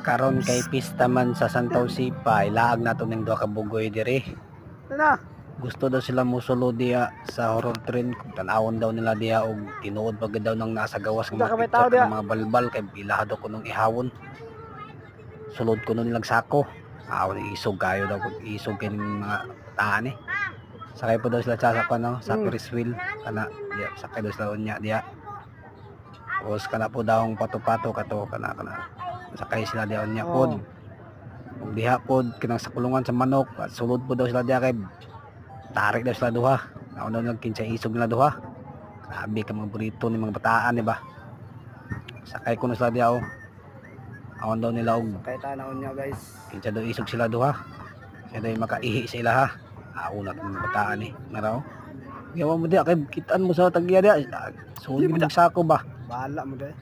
Karon kay pista man sa Santaw Sipa, ilaag nato ning duha ka bugoy diri. Na. Gusto daw sila musulod diya sa horror train kung tanawon daw nila diya og tinuod pag daw nang nasa gawas ng Diya ka mga may tao picture diya. ng mga balbal kay bilahado ko nung ihawon. Sulod ko nun nilang sako. Ni isog kayo daw kung isog kay mga taan eh. Sakay po daw sila sa no, sa Ferris wheel kana diya sakay daw sila unya diya. Tapos kana po daw pato-pato kato kana sakay sila diya unya pod. Ug diha pod kinang sa kulungan sa manok at sulod po daw sila diya kay tarik daw sila duha. Naon daw nagkinsa isog nila duha. Grabe ka mga burrito ni mga bataan, di ba? Sakay ko na sila diya oh. Awan daw nila og Kay tanaon niya guys. kinsa daw isog sila duha. Kaya daw makaihi sila ha. Una ng mga bataan eh. Naraw. Yawa mo diya kay kitaan mo sa tagya diya. Sulod mo sako ba? Bahala mo dai.